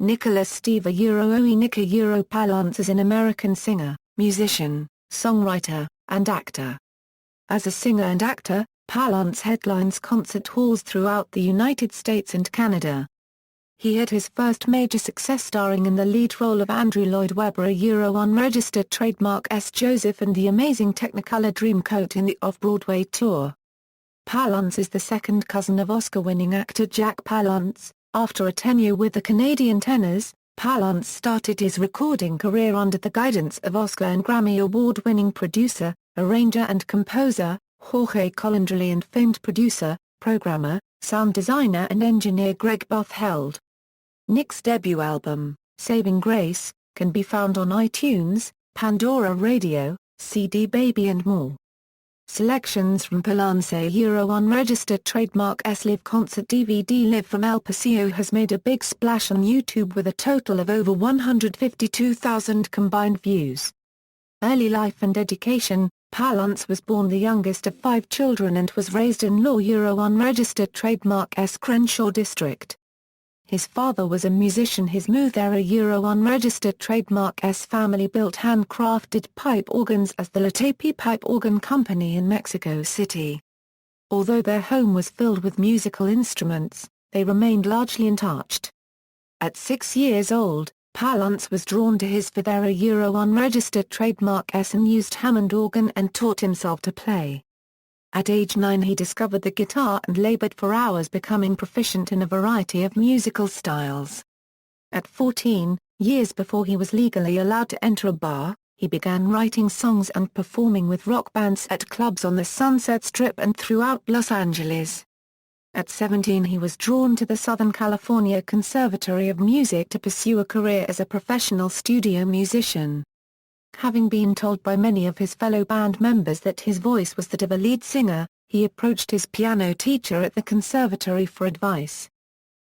Nicholas Steve Oe Nika Palance is an American singer, musician, songwriter, and actor. As a singer and actor, Palance headlines concert halls throughout the United States and Canada. He had his first major success starring in the lead role of Andrew Lloyd Webber unregistered trademark S. Joseph and the Amazing Technicolor Dreamcoat in the off-Broadway tour. Palance is the second cousin of Oscar-winning actor Jack Palance. After a tenure with the Canadian Tenors, Palance started his recording career under the guidance of Oscar and Grammy award-winning producer, arranger and composer, Jorge Calandrelli and famed producer, programmer, sound designer and engineer Greg Bartheld. Nick's debut album, Saving Grace, can be found on iTunes, Pandora Radio, CD Baby and more. Selections from Palance unregistered trademark S Live concert DVD. Live from El Paseo has made a big splash on YouTube with a total of over 152,000 combined views. Early life and education. Palance was born the youngest of 5 children and was raised in Law unregistered trademark S Crenshaw District. His father was a musician. His mother unregistered trademark S family built handcrafted pipe organs as the Latapi Pipe Organ Company in Mexico City. Although their home was filled with musical instruments, they remained largely untouched. At 6 years old, Palance was drawn to his father unregistered trademark S and used Hammond organ and taught himself to play. At age 9 he discovered the guitar and labored for hours becoming proficient in a variety of musical styles. At 14, years before he was legally allowed to enter a bar, he began writing songs and performing with rock bands at clubs on the Sunset Strip and throughout Los Angeles. At 17 he was drawn to the Southern California Conservatory of Music to pursue a career as a professional studio musician. Having been told by many of his fellow band members that his voice was that of a lead singer, he approached his piano teacher at the conservatory for advice.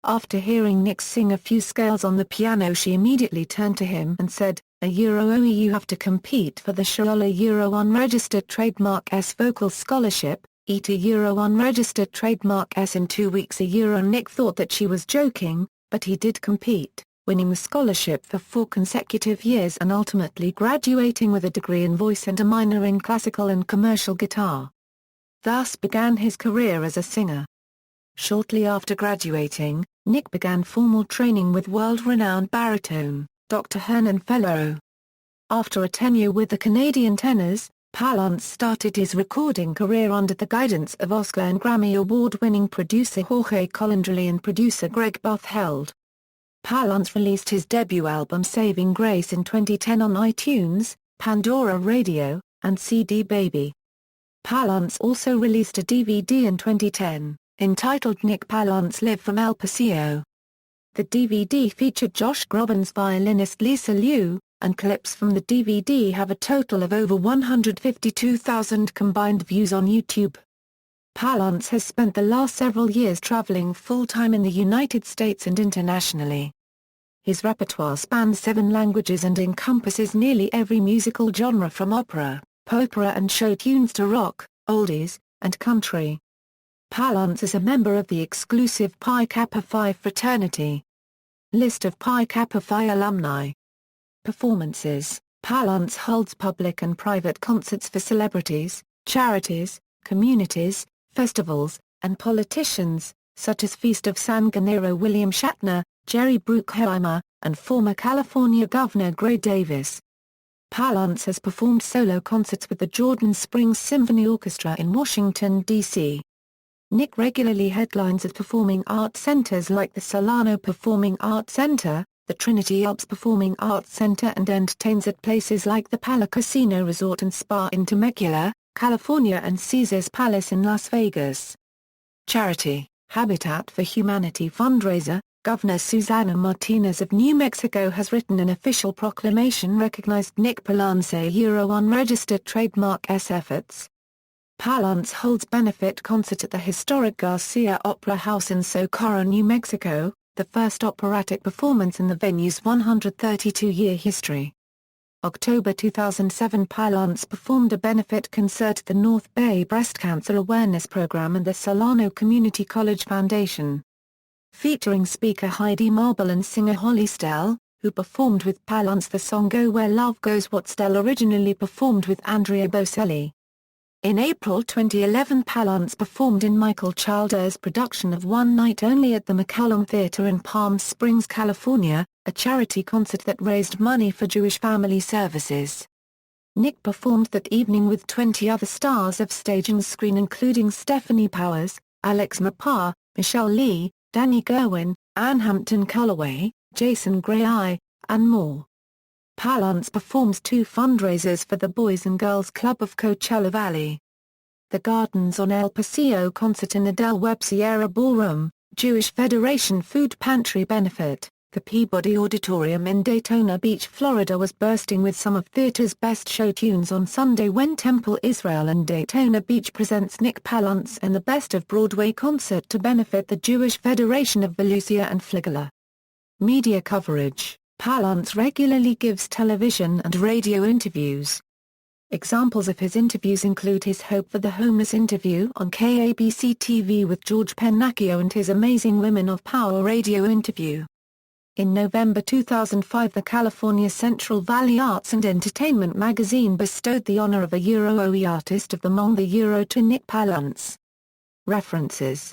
After hearing Nick sing a few scales on the piano, she immediately turned to him and said, "Oe, you have to compete for the Shola unregistered trademark S vocal scholarship, eat unregistered trademark S in 2 weeks Nick thought that she was joking, but he did compete, winning the scholarship for 4 consecutive years and ultimately graduating with a degree in voice and a minor in classical and commercial guitar. Thus began his career as a singer. Shortly after graduating, Nick began formal training with world-renowned baritone, Dr. Hernan Fellero. After a tenure with the Canadian Tenors, Palance started his recording career under the guidance of Oscar and Grammy award-winning producer Jorge Calandrelli and producer Greg Bartheld. Palance released his debut album Saving Grace in 2010 on iTunes, Pandora Radio, and CD Baby. Palance also released a DVD in 2010, entitled Nick Palance Live from El Paseo. The DVD featured Josh Groban's violinist Lisa Liu, and clips from the DVD have a total of over 152,000 combined views on YouTube. Palance has spent the last several years traveling full-time in the United States and internationally. His repertoire spans 7 languages and encompasses nearly every musical genre from opera, popera and show tunes to rock, oldies, and country. Palance is a member of the exclusive Pi Kappa Phi fraternity. List of Pi Kappa Phi alumni. Performances. Palance holds public and private concerts for celebrities, charities, communities, festivals, and politicians, such as Feast of San Gennaro William Shatner, Jerry Bruckheimer, and former California Governor Gray Davis. Palance has performed solo concerts with the Jordan Springs Symphony Orchestra in Washington, D.C. Nick regularly headlines at performing arts centers like the Solano Performing Arts Center, the Trinity Alps Performing Arts Center, and entertains at places like the Pala Casino Resort and Spa in Temecula, California, and Caesars Palace in Las Vegas. Charity. Habitat for Humanity fundraiser. Governor Susana Martinez of New Mexico has written an official proclamation recognized Nick Palance unregistered trademark S efforts. Palance holds benefit concert at the historic Garcia Opera House in Socorro, New Mexico, the first operatic performance in the venue's 132-year history. October 2007, Palance performed a benefit concert at the North Bay Breast Cancer Awareness Program and the Solano Community College Foundation. featuring speaker Heidi Marble and singer Holly Stell, who performed with Palance the song Go Where Love Goes, what Stell originally performed with Andrea Bocelli. In April 2011, Palance performed in Michael Childer's production of One Night Only at the McCallum Theatre in Palm Springs, California, a charity concert that raised money for Jewish family services. Nick performed that evening with 20 other stars of stage and screen, including Stephanie Powers, Alex Mappa, Michelle Lee, Danny Gerwin, Ann Hampton Calloway, Jason Gray, and more. Palance performs 2 fundraisers for the Boys and Girls Club of Coachella Valley. The Gardens on El Paseo concert in the Del Webb Sierra Ballroom, Jewish Federation Food Pantry benefit. The Peabody Auditorium in Daytona Beach, Florida was bursting with some of theater's best show tunes on Sunday when Temple Israel and Daytona Beach presents Nick Palance and the Best of Broadway concert to benefit the Jewish Federation of Volusia and Fligula. Media coverage: Palance regularly gives television and radio interviews. Examples of his interviews include his Hope for the Homeless interview on KABC-TV with George Pennacchio and his Amazing Women of Power radio interview. In November 2005, the California Central Valley Arts and Entertainment magazine bestowed the honor of a Euro OE Artist of the Month to Nick Palance. References